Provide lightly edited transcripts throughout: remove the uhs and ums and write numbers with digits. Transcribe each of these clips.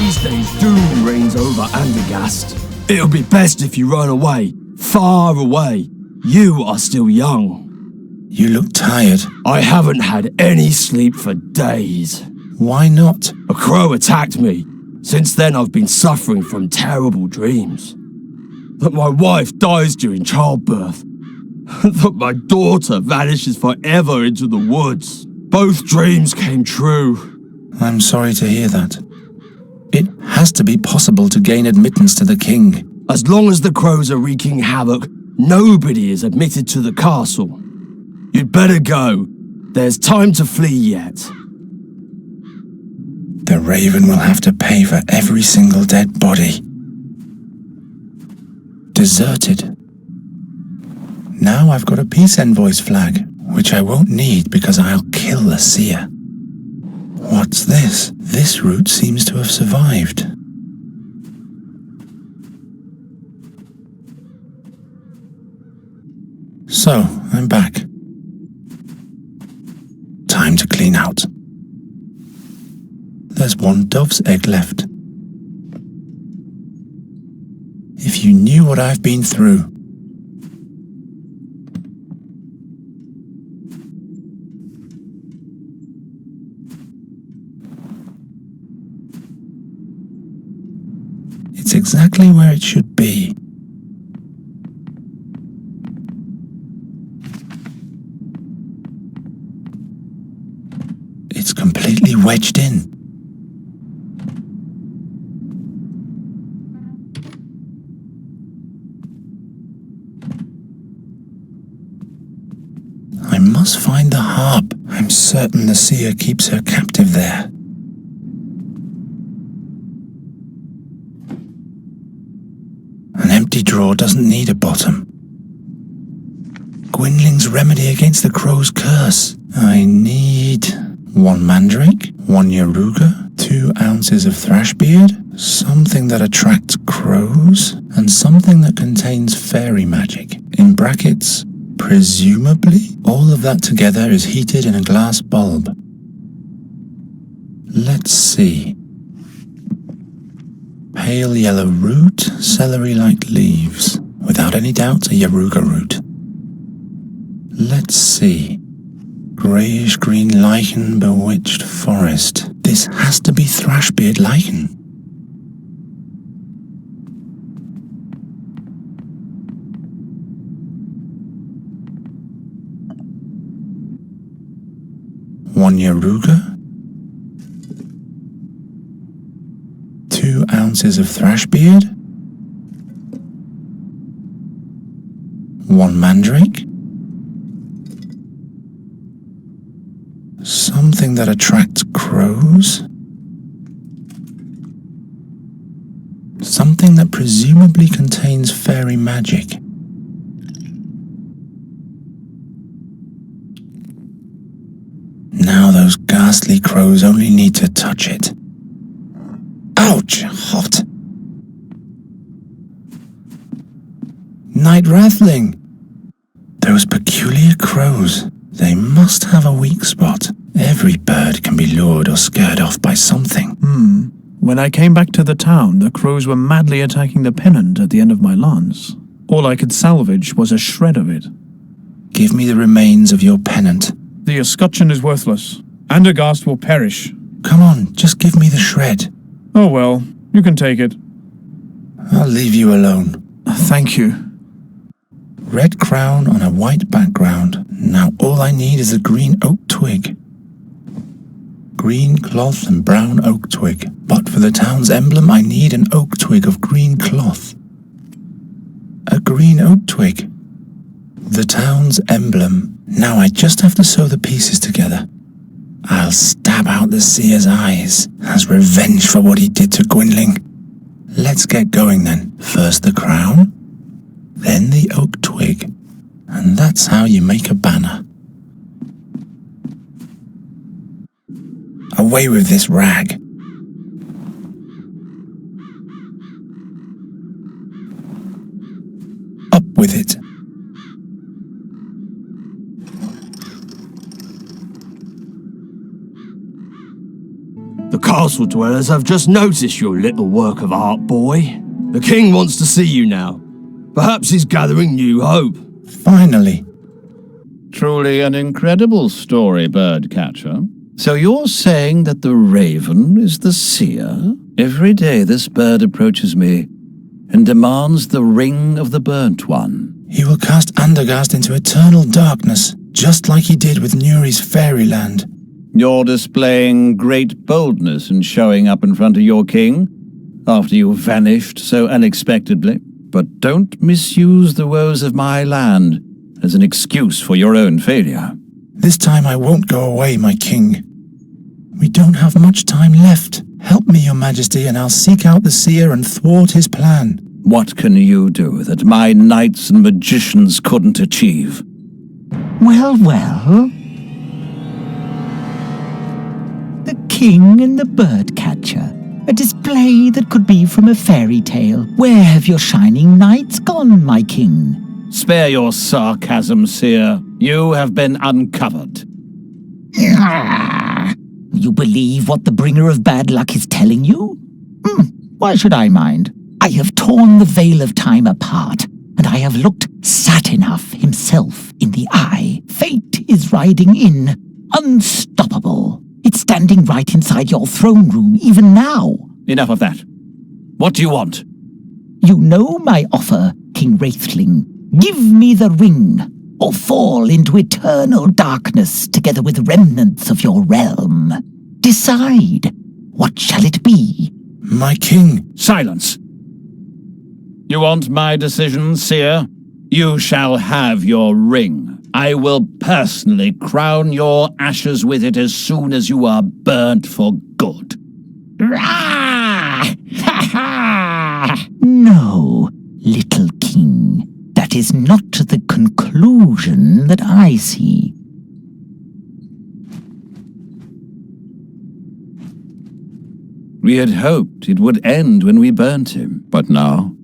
These days doom reigns over Andergast. It'll be best if you run away, far away. You are still young. You look tired. I haven't had any sleep for days. Why not? A crow attacked me. Since then I've been suffering from terrible dreams. That my wife dies during childbirth. That my daughter vanishes forever into the woods. Both dreams came true. I'm sorry to hear that. It has to be possible to gain admittance to the king. As long as the crows are wreaking havoc, nobody is admitted to the castle. You'd better go. There's time to flee yet. The raven will have to pay for every single dead body. Deserted. Now I've got a peace envoy's flag, which I won't need because I'll kill the seer. What's this? This route seems to have survived. So, I'm back. Time to clean out. There's one dove's egg left. If you knew what I've been through. It's exactly where it should be. It's completely wedged in. I must find the harp. I'm certain the seer keeps her captive there. An empty drawer doesn't need a bottom. Gwynling's remedy against the crow's curse. I need 1 mandrake, 1 yaruga, 2 ounces of thrashbeard, something that attracts crows, and something that contains fairy magic. In brackets, presumably, all of that together is heated in a glass bulb. Let's see. Pale yellow root, celery-like leaves. Without any doubt, a yaruga root. Let's see. Greyish-green lichen, bewitched forest. This has to be thrashbeard lichen. One yaruga. 2 ounces of thrashbeard. 1 mandrake. Something that attracts crows. Something that presumably contains fairy magic. Now those ghastly crows only need to touch it. Ouch! Hot! Night Rathling! Those peculiar crows. They must have a weak spot. Every bird can be lured or scared off by something. When I came back to the town, the crows were madly attacking the pennant at the end of my lance. All I could salvage was a shred of it. Give me the remains of your pennant. The escutcheon is worthless. Andergast will perish. Come on, just give me the shred. Oh well, you can take it. I'll leave you alone. Thank you. Red crown on a white background. Now all I need is a green oak twig. Green cloth and brown oak twig. But for the town's emblem, I need an oak twig of green cloth. A green oak twig. The town's emblem. Now I just have to sew the pieces together. I'll stab out the seer's eyes as revenge for what he did to Gwynling. Let's get going then. First the crown, then the oak twig. And that's how you make a banner. Away with this rag. Up with it. The castle dwellers have just noticed your little work of art, boy. The king wants to see you now. Perhaps he's gathering new hope. Finally. Truly an incredible story, Birdcatcher. So you're saying that the raven is the seer? Every day this bird approaches me and demands the ring of the burnt one. He will cast Andergast into eternal darkness, just like he did with Nuri's fairyland. You're displaying great boldness in showing up in front of your king after you vanished so unexpectedly. But don't misuse the woes of my land as an excuse for your own failure. This time I won't go away, my king. We don't have much time left. Help me, your majesty, and I'll seek out the seer and thwart his plan. What can you do that my knights and magicians couldn't achieve? Well, well. The King and the Birdcatcher. A display that could be from a fairy tale. Where have your shining knights gone, my king? Spare your sarcasm, seer. You have been uncovered. You believe what the bringer of bad luck is telling you? Why should I mind? I have torn the veil of time apart, and I have looked Satinav himself in the eye. Fate is riding in, unstoppable. It's standing right inside your throne room, even now. Enough of that. What do you want? You know my offer, King Wraithling. Give me the ring, or fall into eternal darkness together with remnants of your realm. Decide. What shall it be? My king. Silence. You want my decision, seer? You shall have your ring. I will personally crown your ashes with it as soon as you are burnt for good. No, little king. That is not the conclusion that I see. We had hoped it would end when we burnt him, but now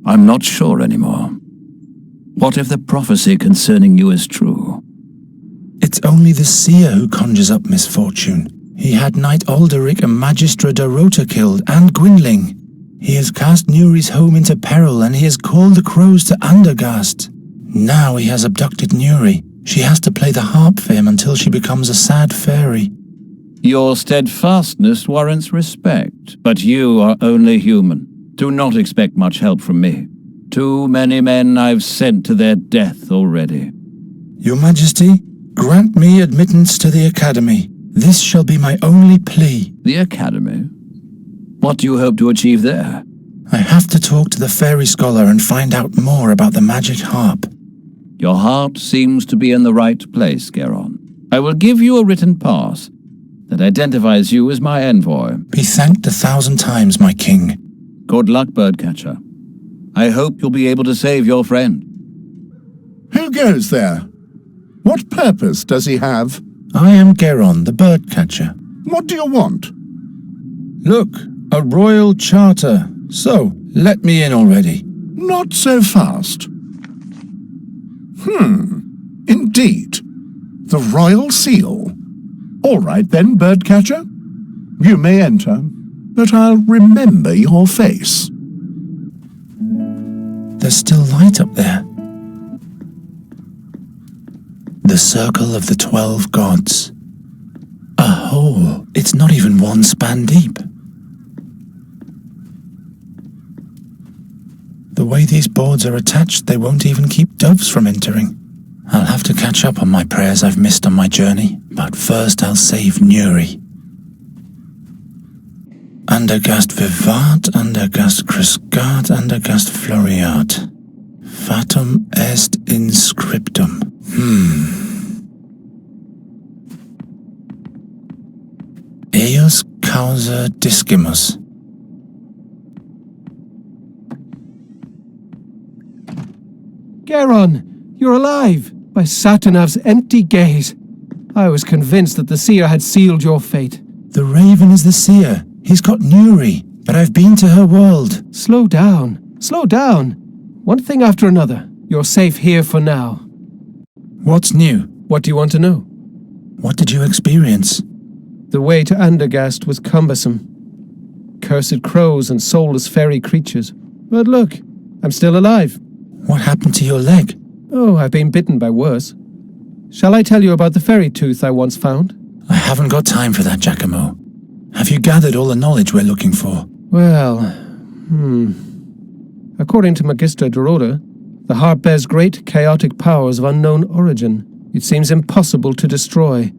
I'm not sure anymore. What if the prophecy concerning you is true? It's only the seer who conjures up misfortune. He had Knight Alderic and Magistra Dorota killed, and Gwynling. He has cast Nuri's home into peril, and he has called the crows to Andergast. Now he has abducted Nuri. She has to play the harp for him until she becomes a sad fairy. Your steadfastness warrants respect, but you are only human. Do not expect much help from me. Too many men I've sent to their death already. Your Majesty, grant me admittance to the Academy. This shall be my only plea. The Academy? What do you hope to achieve there? I have to talk to the fairy scholar and find out more about the magic harp. Your heart seems to be in the right place, Geron. I will give you a written pass that identifies you as my envoy. Be thanked 1,000 times, my king. Good luck, Birdcatcher. I hope you'll be able to save your friend. Who goes there? What purpose does he have? I am Geron, the birdcatcher. What do you want? Look, a royal charter. So, let me in already. Not so fast. Indeed. The royal seal. All right then, Birdcatcher. You may enter, but I'll remember your face. There's still light up there. The circle of the 12 gods. A hole. It's not even one span deep. The way these boards are attached, they won't even keep doves from entering. I'll have to catch up on my prayers I've missed on my journey, but first I'll save Nuri. Andergast vivat, Andergast crescat, Andergast floriat. Fatum est in scriptum. Eius causa discimus. Geron, you're alive! By Satinav's empty gaze. I was convinced that the seer had sealed your fate. The raven is the seer. He's got Nuri, but I've been to her world. Slow down. Slow down. One thing after another. You're safe here for now. What's new? What do you want to know? What did you experience? The way to Andergast was cumbersome. Cursed crows and soulless fairy creatures. But look, I'm still alive. What happened to your leg? Oh, I've been bitten by worse. Shall I tell you about the fairy tooth I once found? I haven't got time for that, Giacomo. Have you gathered all the knowledge we're looking for? Well, According to Magister Dorota, the harp bears great chaotic powers of unknown origin. It seems impossible to destroy,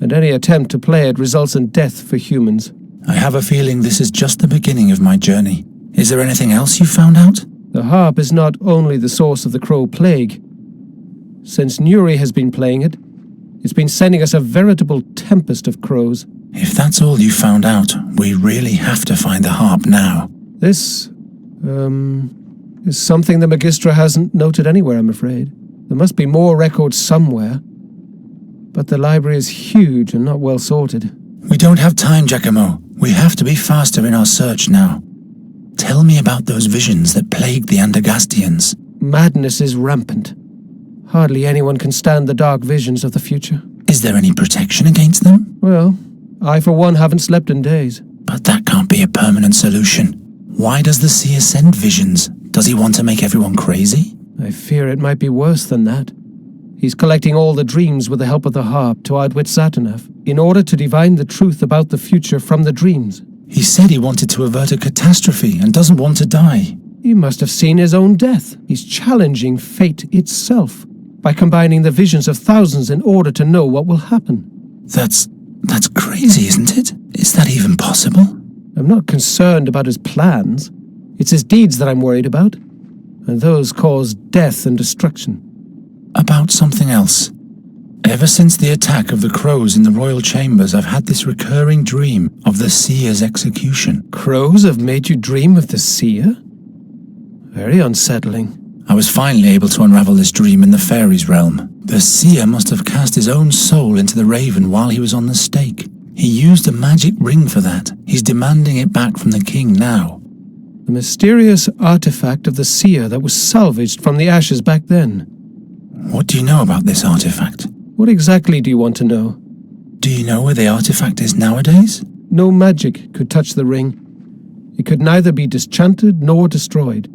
and any attempt to play it results in death for humans. I have a feeling this is just the beginning of my journey. Is there anything else you found out? The harp is not only the source of the crow plague. Since Nuri has been playing it, it's been sending us a veritable tempest of crows. If that's all you found out, we really have to find the harp now. This, is something the Magistra hasn't noted anywhere, I'm afraid. There must be more records somewhere. But the library is huge and not well sorted. We don't have time, Giacomo. We have to be faster in our search now. Tell me about those visions that plagued the Andergastians. Madness is rampant. Hardly anyone can stand the dark visions of the future. Is there any protection against them? Well, I for one haven't slept in days. But that can't be a permanent solution. Why does the seer send visions? Does he want to make everyone crazy? I fear it might be worse than that. He's collecting all the dreams with the help of the harp to outwit Satinav, in order to divine the truth about the future from the dreams. He said he wanted to avert a catastrophe and doesn't want to die. He must have seen his own death. He's challenging fate itself by combining the visions of thousands in order to know what will happen. That's crazy, isn't it? Is that even possible? I'm not concerned about his plans. It's his deeds that I'm worried about, and those cause death and destruction. About something else. Ever since the attack of the crows in the royal chambers, I've had this recurring dream of the seer's execution. Crows have made you dream of the seer? Very unsettling. I was finally able to unravel this dream in the fairies' realm. The seer must have cast his own soul into the raven while he was on the stake. He used a magic ring for that. He's demanding it back from the king now. The mysterious artifact of the seer that was salvaged from the ashes back then. What do you know about this artifact? What exactly do you want to know? Do you know where the artifact is nowadays? No magic could touch the ring. It could neither be disenchanted nor destroyed.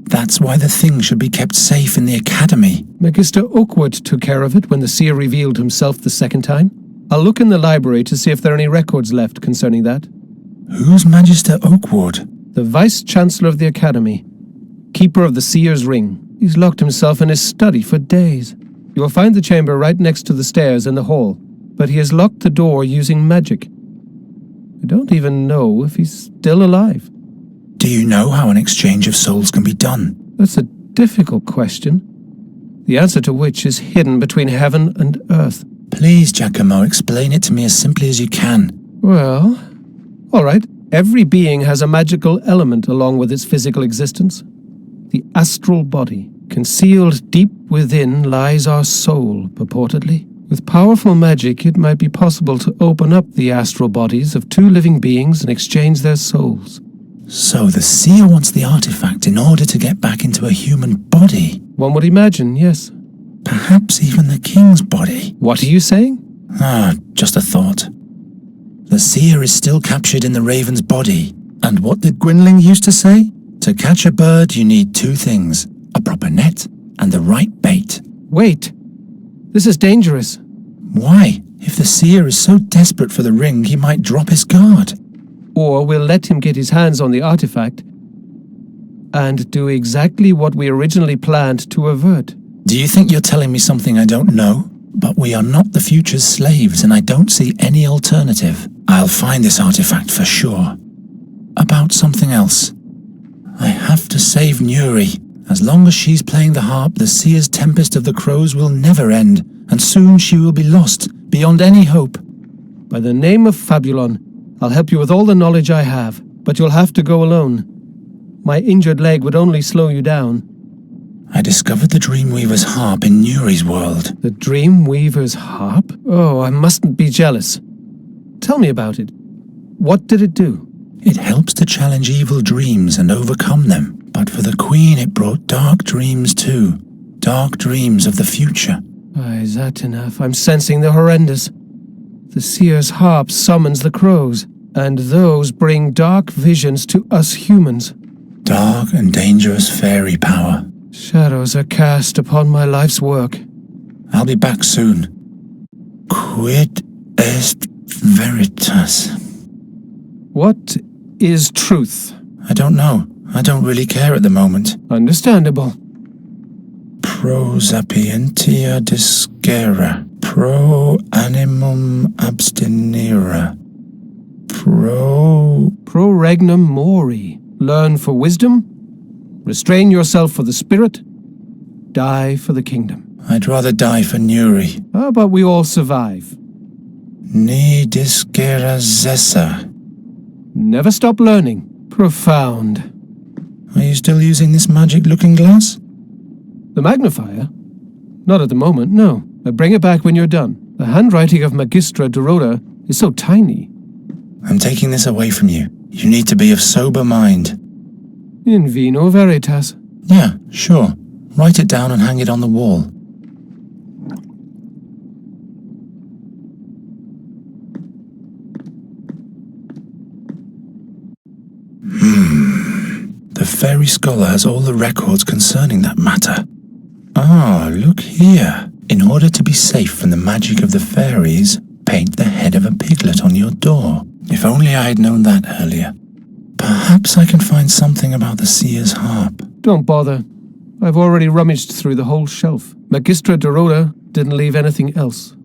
That's why the thing should be kept safe in the academy. Magister Oakwood took care of it when the seer revealed himself the second time. I'll look in the library to see if there are any records left concerning that. Who's Magister Oakwood? The Vice-Chancellor of the Academy. Keeper of the Seer's Ring. He's locked himself in his study for days. You will find the chamber right next to the stairs in the hall, but he has locked the door using magic. I don't even know if he's still alive. Do you know how an exchange of souls can be done? That's a difficult question, the answer to which is hidden between heaven and earth. Please, Giacomo, explain it to me as simply as you can. Well, all right. Every being has a magical element along with its physical existence. The astral body. Concealed deep within lies our soul, purportedly. With powerful magic, it might be possible to open up the astral bodies of two living beings and exchange their souls. So the seer wants the artifact in order to get back into a human body? One would imagine, yes. Perhaps even the king's body? What are you saying? Just a thought. The seer is still captured in the raven's body. And what did Gwynling used to say? To catch a bird, you need two things. A proper net and the right bait. Wait. This is dangerous. Why? If the seer is so desperate for the ring, he might drop his guard. Or we'll let him get his hands on the artifact and do exactly what we originally planned to avert. Do you think you're telling me something I don't know? But we are not the future's slaves, and I don't see any alternative. I'll find this artifact for sure. About something else. I have to save Nuri. As long as she's playing the harp, the seer's tempest of the crows will never end, and soon she will be lost, beyond any hope. By the name of Fabulon, I'll help you with all the knowledge I have, but you'll have to go alone. My injured leg would only slow you down. I discovered the Dreamweaver's harp in Nuri's world. The Dreamweaver's harp? Oh, I mustn't be jealous. Tell me about it. What did it do? It helps to challenge evil dreams and overcome them. But for the Queen it brought dark dreams too. Dark dreams of the future. By Satinav, I'm sensing the horrendous. The seer's harp summons the crows, and those bring dark visions to us humans. Dark and dangerous fairy power. Shadows are cast upon my life's work. I'll be back soon. Quid est veritas? What is truth? I don't know. I don't really care at the moment. Understandable. Pro sapientia discera. Pro animum abstinera. Pro regnum mori. Learn for wisdom. Restrain yourself for the spirit. Die for the kingdom. I'd rather die for Nuri. How about we all survive? Ni discera zessa. Never stop learning. Profound. Are you still using this magic looking glass? The magnifier? Not at the moment, no. I bring it back when you're done. The handwriting of Magistra Dorota is so tiny. I'm taking this away from you. You need to be of sober mind. In vino veritas. Yeah, sure. Write it down and hang it on the wall. The fairy scholar has all the records concerning that matter. Ah, look here. In order to be safe from the magic of the fairies, paint the head of a piglet on your door. If only I had known that earlier. Perhaps I can find something about the seer's harp. Don't bother. I've already rummaged through the whole shelf. Magistra Dorota didn't leave anything else.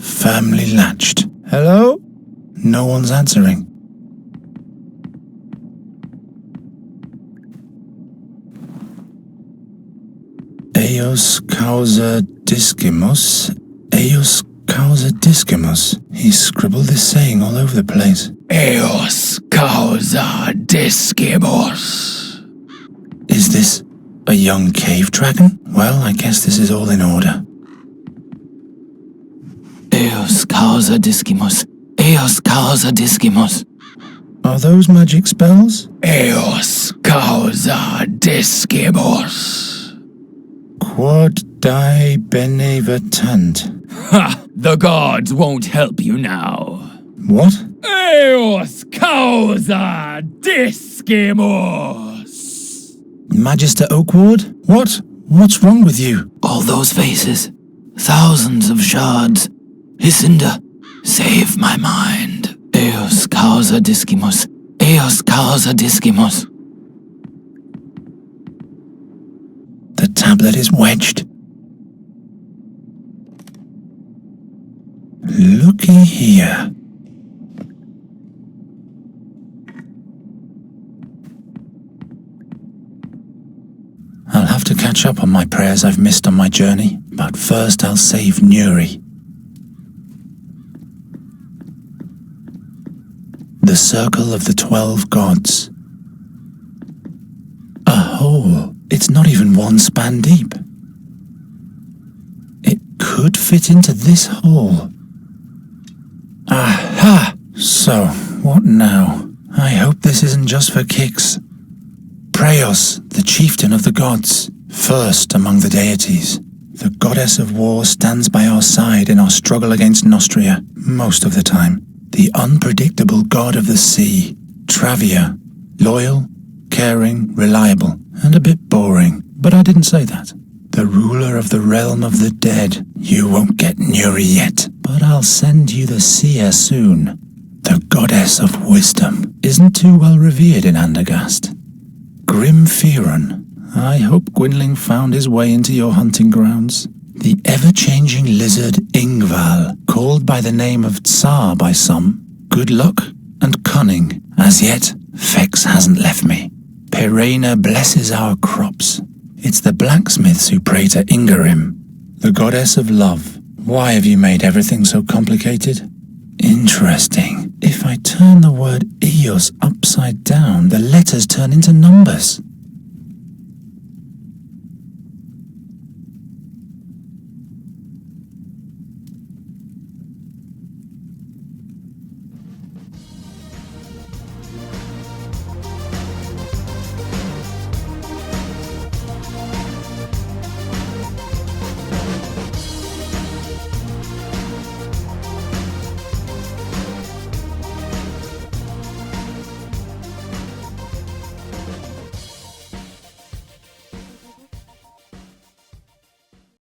Firmly latched. Hello? No one's answering. Eos causa discimus. Eos causa discimus. He scribbled this saying all over the place. Eos causa discimus. Is this a young cave dragon? Well, I guess this is all in order. Eos causa discimus. Eos causa discimus. Are those magic spells? Eos causa discimus. Quod die benevitant. Ha! The gods won't help you now. What? Eos causa discimus. Magister Oakward? What? What's wrong with you? All those faces. Thousands of shards. Hycinda, save my mind. Eos causa discimus. Eos causa discimus. The tablet is wedged. Looky here. I'll have to catch up on my prayers I've missed on my journey, but first I'll save Nuri. The Circle of the 12 Gods. A hole. It's not even one span deep. It could fit into this hole. Aha! So, what now? I hope this isn't just for kicks. Praeos, the chieftain of the gods, first among the deities. The goddess of war stands by our side in our struggle against Nostria, most of the time. The unpredictable god of the sea, Travia, loyal, caring, reliable, and a bit boring, but I didn't say that. The ruler of the realm of the dead. You won't get Nuri yet, but I'll send you the seer soon. The goddess of wisdom isn't too well revered in Andergast. Grim Fearon, I hope Gwynling found his way into your hunting grounds. The ever-changing lizard Ingval, called by the name of Tsar by some. Good luck and cunning. As yet, Fex hasn't left me. Perena blesses our crops. It's the blacksmiths who pray to Ingarim, the goddess of love. Why have you made everything so complicated? Interesting. If I turn the word Eos upside down, the letters turn into numbers.